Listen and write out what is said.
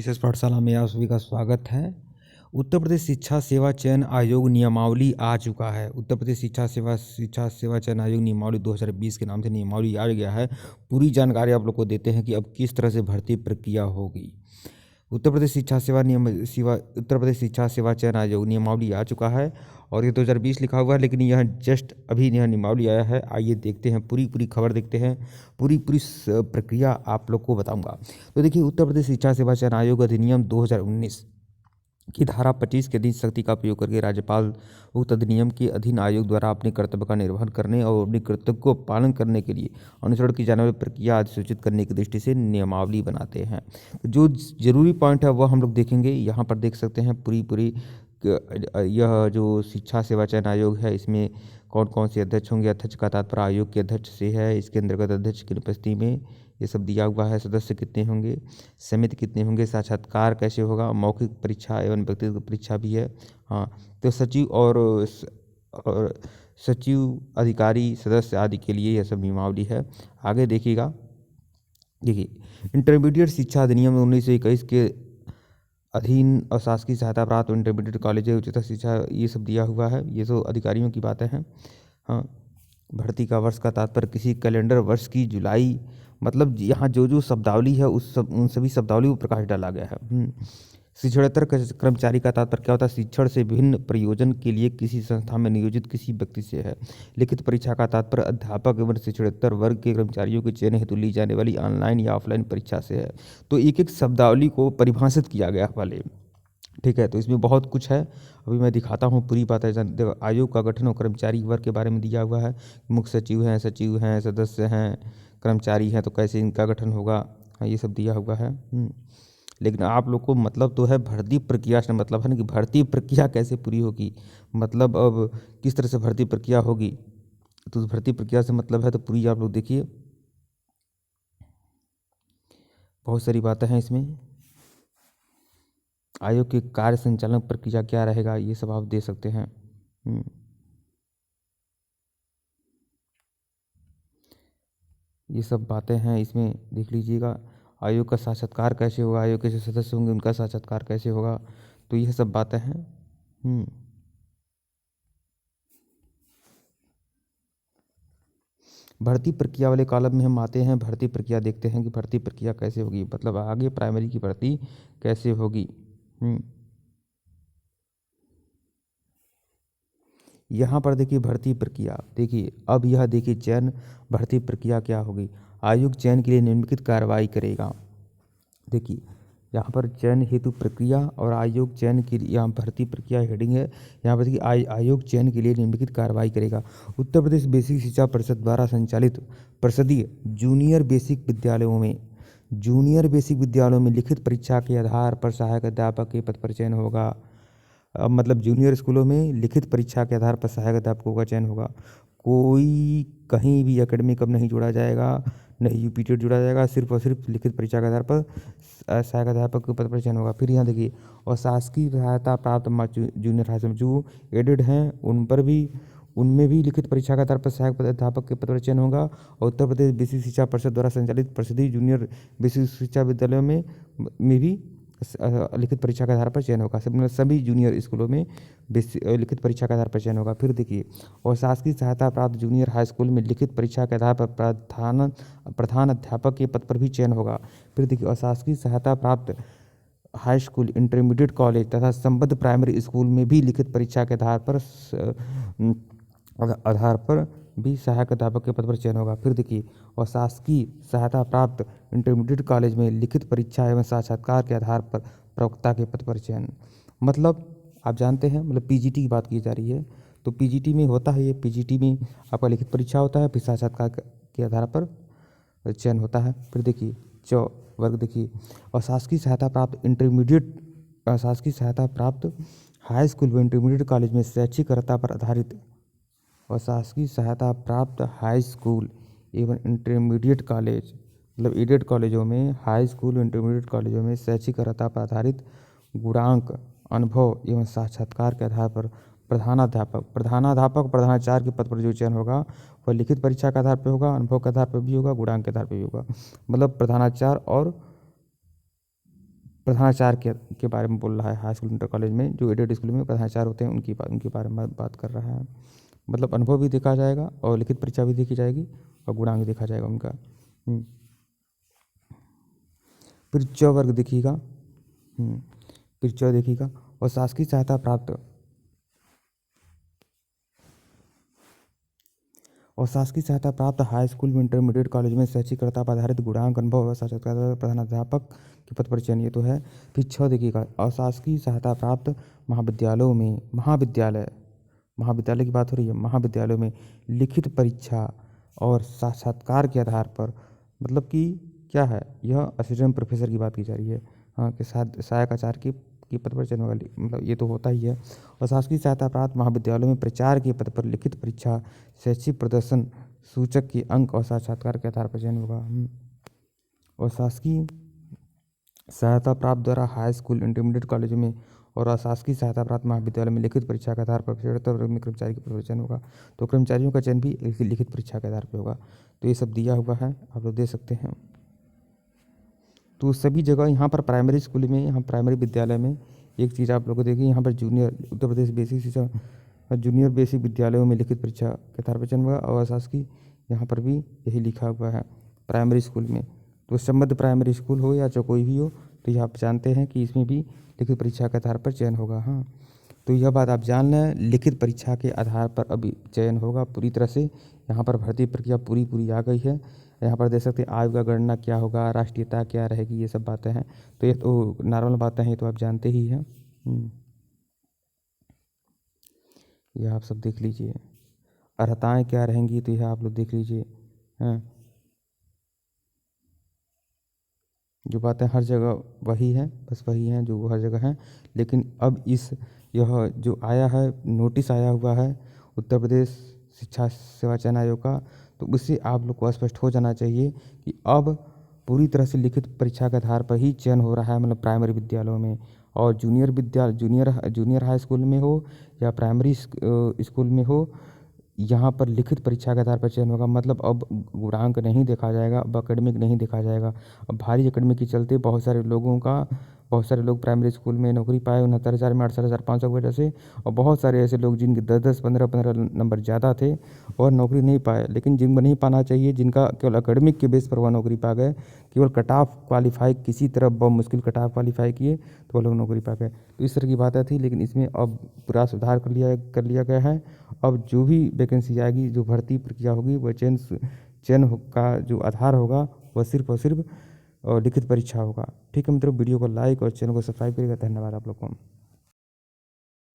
विशेष पाठशाला में आप सभी का स्वागत है। उत्तर प्रदेश शिक्षा सेवा चयन आयोग नियमावली आ चुका है। उत्तर प्रदेश शिक्षा सेवा चयन आयोग नियमावली 2020 के नाम से नियमावली आ गया है। पूरी जानकारी आप लोग को देते हैं कि अब किस तरह से भर्ती प्रक्रिया होगी। उत्तर प्रदेश शिक्षा सेवा चयन आयोग नियमावली आ चुका है और ये 2020 लिखा हुआ है, लेकिन यह जस्ट अभी यह नियमावली आया है। आइए देखते हैं, पूरी खबर देखते हैं, पूरी प्रक्रिया आप लोग को बताऊंगा। तो देखिए, उत्तर प्रदेश शिक्षा सेवा चयन आयोग अधिनियम 2019 की धारा 25 के अधीन शक्ति का उपयोग करके राज्यपाल उक्त अधिनियम के अधीन आयोग द्वारा अपने कर्तव्य का निर्वहन करने और अपने कर्तव्य को पालन करने के लिए अनुसरण की जाने वाली प्रक्रिया अधिसूचित करने की दृष्टि से नियमावली बनाते हैं। तो जो जरूरी पॉइंट है वह हम लोग देखेंगे। यहाँ पर देख सकते हैं पूरी यह जो शिक्षा सेवा चयन आयोग है, इसमें कौन कौन से अध्यक्ष होंगे। अध्यक्ष का तात्पर्य आयोग के अध्यक्ष से है। इसके अंतर्गत अध्यक्ष की उपस्थिति में ये सब दिया हुआ है। सदस्य कितने होंगे, समिति कितने होंगे, साक्षात्कार कैसे होगा, मौखिक परीक्षा एवं व्यक्तिगत परीक्षा भी है। हाँ, तो सचिव और सचिव, अधिकारी, सदस्य आदि के लिए यह सब नियमावली है। आगे देखिएगा। देखिए, इंटरमीडिएट शिक्षा अधिनियम 1921 के अधीन अशासकीय सहायता प्राप्त इंटरमीडिएट कॉलेज उच्चतर शिक्षा, ये सब दिया हुआ है। ये तो अधिकारियों की बातें हैं। हाँ, भर्ती का वर्ष का तात्पर्य किसी कैलेंडर वर्ष की जुलाई, मतलब यहाँ जो शब्दावली है उन सभी शब्दावली को प्रकाश डाला गया है। शिक्षणेतर कर्मचारी का तात्पर्य क्या होता है? शिक्षण से विभिन्न प्रयोजन के लिए किसी संस्था में नियोजित किसी व्यक्ति से है। लिखित परीक्षा का तात्पर्य अध्यापक एवं शिक्षणेतर वर्ग के कर्मचारियों के चयन हेतु ली जाने वाली ऑनलाइन या ऑफलाइन परीक्षा से है। तो एक शब्दावली को परिभाषित किया गया वाले, ठीक है। तो इसमें बहुत कुछ है, अभी मैं दिखाता हूँ पूरी बात है। आयोग का गठन और कर्मचारी वर्ग के बारे में दिया हुआ है। मुख्य सचिव हैं, सदस्य हैं, कर्मचारी हैं, तो कैसे इनका गठन होगा, हाँ, ये सब दिया हुआ है। लेकिन आप लोग को मतलब तो है भर्ती प्रक्रिया से मतलब है ना, कि भर्ती प्रक्रिया कैसे पूरी होगी, मतलब अब किस तरह से भर्ती प्रक्रिया होगी। तो भर्ती प्रक्रिया से मतलब है, तो पूरी आप लोग देखिए, बहुत सारी बातें हैं इसमें। आयोग के कार्य संचालन प्रक्रिया क्या रहेगा, ये सब आप दे सकते हैं। ये सब बातें हैं इसमें, देख लीजिएगा। आयोग का साक्षात्कार कैसे होगा, आयोग के जो सदस्य होंगे उनका साक्षात्कार कैसे होगा, तो यह सब बातें हैं। भर्ती प्रक्रिया वाले कॉलम में हम आते हैं। भर्ती प्रक्रिया देखते हैं कि भर्ती प्रक्रिया कैसे होगी, मतलब आगे प्राइमरी की भर्ती कैसे होगी। यहाँ पर देखिए भर्ती प्रक्रिया, देखिए अब यह देखिए चयन भर्ती प्रक्रिया क्या होगी। आयोग चयन के लिए निम्नलिखित कार्रवाई करेगा। देखिए यहाँ पर चयन हेतु प्रक्रिया और आयोग चयन के लिए, यहाँ भर्ती प्रक्रिया हेडिंग है। यहाँ पर देखिए आयोग चयन के लिए निम्नलिखित कार्रवाई करेगा। उत्तर प्रदेश बेसिक शिक्षा परिषद द्वारा संचालित परिषदीय जूनियर बेसिक विद्यालयों में लिखित परीक्षा के आधार पर सहायक अध्यापक के पद पर चयन होगा। मतलब जूनियर स्कूलों में लिखित परीक्षा के आधार पर सहायक अध्यापकों का चयन होगा। कोई कहीं भी एकेडमिक अब नहीं जोड़ा जाएगा, नहीं यूपीटेड जोड़ा जाएगा, सिर्फ और सिर्फ लिखित परीक्षा के आधार पर सहायक अध्यापक के पद पर चयन होगा। फिर यहाँ देखिए, और शासकीय सहायता प्राप्त जूनियर हाई स्कूल जो एडेड हैं उनमें भी लिखित परीक्षा के आधार पर सहायक अध्यापक के पद पर चयन होगा। और उत्तर प्रदेश बेसिक शिक्षा परिषद द्वारा संचालित परिषदीय जूनियर बेसिक शिक्षा विद्यालयों में भी लिखित परीक्षा के आधार पर चयन होगा। सभी जूनियर स्कूलों में लिखित परीक्षा के आधार पर चयन होगा। फिर देखिए, और शासकीय सहायता प्राप्त जूनियर हाई स्कूल में लिखित परीक्षा के आधार पर प्रधान अध्यापक के पद पर भी चयन होगा। फिर देखिए, और शासकीय सहायता प्राप्त हाई स्कूल, इंटरमीडिएट कॉलेज तथा संबद्ध प्राइमरी स्कूल में भी लिखित परीक्षा के आधार पर भी सहायक अध्यापक के पद पर चयन होगा। फिर देखिए, और शासकीय सहायता प्राप्त इंटरमीडिएट कॉलेज में लिखित परीक्षा एवं साक्षात्कार के आधार पर प्रवक्ता के पद पर चयन। मतलब आप जानते हैं, मतलब पीजीटी की बात की जा रही है। तो पीजीटी में होता है, ये पीजीटी में आपका लिखित परीक्षा होता है, फिर साक्षात्कार के आधार पर चयन होता है। फिर देखिए वर्ग देखिए, और शासकीय सहायता प्राप्त हाई स्कूल व इंटरमीडिएट कॉलेज में शैक्षिक अर्हता पर आधारित, और शासकीय सहायता प्राप्त हाई स्कूल एवं इंटरमीडिएट कॉलेज, मतलब एडेड कॉलेजों में, हाई स्कूल इंटरमीडिएट कॉलेजों में शैक्षिक अर्हता पर आधारित गुणांक, अनुभव एवं साक्षात्कार के आधार पर प्रधानाचार्य के पद पर जो चयन होगा वह लिखित परीक्षा के आधार पर होगा, अनुभव के आधार पर भी होगा, गुणांक के आधार पर भी होगा। मतलब प्रधानाचार्य और प्रधानाचार्य के बारे में बोल रहा है। हाई स्कूल इंटर कॉलेज में जो एडेड स्कूल में प्रधानाचार्य होते हैं उनके बारे में बात कर रहा है। मतलब अनुभव भी देखा जाएगा और लिखित परीक्षा भी देखी जाएगी और गुणांक देखा जाएगा उनका। फिर च वर्ग देखिएगा। फिर च देखिएगा और शासकीय सहायता प्राप्त हाई स्कूल में इंटरमीडिएट कॉलेज में शैक्षिक कर्ता पर आधारित गुणांक अनुभव और साक्षात्कार प्रधानाध्यापक के पद पर चयन, ये तो है। फिर 6 देखिएगा अशासकीय सहायता प्राप्त महाविद्यालयों में महाविद्यालय की बात हो रही है। महाविद्यालयों में लिखित परीक्षा और साक्षात्कार के आधार पर, मतलब कि क्या है, यह असिस्टेंट प्रोफेसर की बात की जा रही है। हाँ, के साथ सहायक आचार्य की पद पर चयन होगा, मतलब ये तो होता ही है। और शासकीय सहायता प्राप्त महाविद्यालयों में प्रचार के पद पर लिखित परीक्षा, शैक्षिक प्रदर्शन सूचक के अंक और साक्षात्कार के आधार पर चयन होगा। और शासकीय सहायता प्राप्त द्वारा हाई स्कूल इंटरमीडिएट कॉलेज में और अशासकीय सहायता प्राप्त महाविद्यालय में लिखित परीक्षा के आधार पर पिछड़ोत्तर वर्ग में कर्मचारी के पद पर चयन होगा। तो कर्मचारियों का चयन भी लिखित परीक्षा के आधार पर होगा। तो ये सब दिया हुआ है, आप लोग दे सकते हैं। तो सभी जगह यहाँ पर प्राइमरी स्कूल में, यहाँ प्राइमरी विद्यालय में एक चीज़ आप लोग को देखिए, यहाँ पर जूनियर उत्तर प्रदेश बेसिक शिक्षा जूनियर बेसिक विद्यालयों में लिखित परीक्षा के आधार पर चयन होगा। और अशासकीय यहाँ पर भी यही लिखा हुआ है प्राइमरी स्कूल में। तो संबद्ध प्राइमरी स्कूल हो या जो कोई भी हो, तो यह आप जानते हैं कि इसमें भी लिखित परीक्षा के आधार पर चयन होगा। हाँ, तो यह बात आप जान लें, लिखित परीक्षा के आधार पर अभी चयन होगा पूरी तरह से। यहाँ पर भर्ती प्रक्रिया पूरी आ गई है। यहाँ पर देख सकते हैं आयु का गणना क्या होगा, राष्ट्रीयता क्या रहेगी, ये सब बातें हैं। तो ये तो नॉर्मल बातें हैं, तो आप जानते ही हैं। यह आप सब देख लीजिए। अर्हताएँ क्या रहेंगी, तो यह आप लोग देख लीजिए। हाँ, जो बातें हर जगह वही हैं, बस वही हैं जो हर जगह हैं। लेकिन अब यह जो आया है, नोटिस आया हुआ है उत्तर प्रदेश शिक्षा सेवा चयन आयोग का, तो उससे आप लोग को स्पष्ट हो जाना चाहिए कि अब पूरी तरह से लिखित परीक्षा के आधार पर ही चयन हो रहा है, मतलब प्राइमरी विद्यालयों में। और जूनियर हाई स्कूल में हो या प्राइमरी स्कूल में हो, यहाँ पर लिखित परीक्षा के आधार पर चयन होगा। मतलब अब गुणांक नहीं देखा जाएगा, अब एकेडमिक नहीं देखा जाएगा। अब भारी एकेडमिक के चलते बहुत सारे लोग प्राइमरी स्कूल में नौकरी पाए 69,000 में 68,500 की वजह से। और बहुत सारे ऐसे लोग जिनके 10-10, 15-15 नंबर ज़्यादा थे और नौकरी नहीं पाए। लेकिन जिनको नहीं पाना चाहिए, जिनका केवल एकेडमिक के बेस पर वह नौकरी पा गए, केवल कट ऑफ क्वालिफाई किसी तरह बहुत मुश्किल कट ऑफ क्वालिफाई किए तो वो लोग नौकरी पा गए। तो इस तरह की बातें थी, लेकिन इसमें अब पूरा सुधार कर लिया गया है। अब जो भी वैकेंसी आएगी, जो भर्ती प्रक्रिया होगी, वह चयन का जो आधार होगा वह सिर्फ और सिर्फ लिखित परीक्षा होगा। ठीक है मित्रों, वीडियो को लाइक और चैनल को सब्सक्राइब करिएगा। धन्यवाद आप लोग को।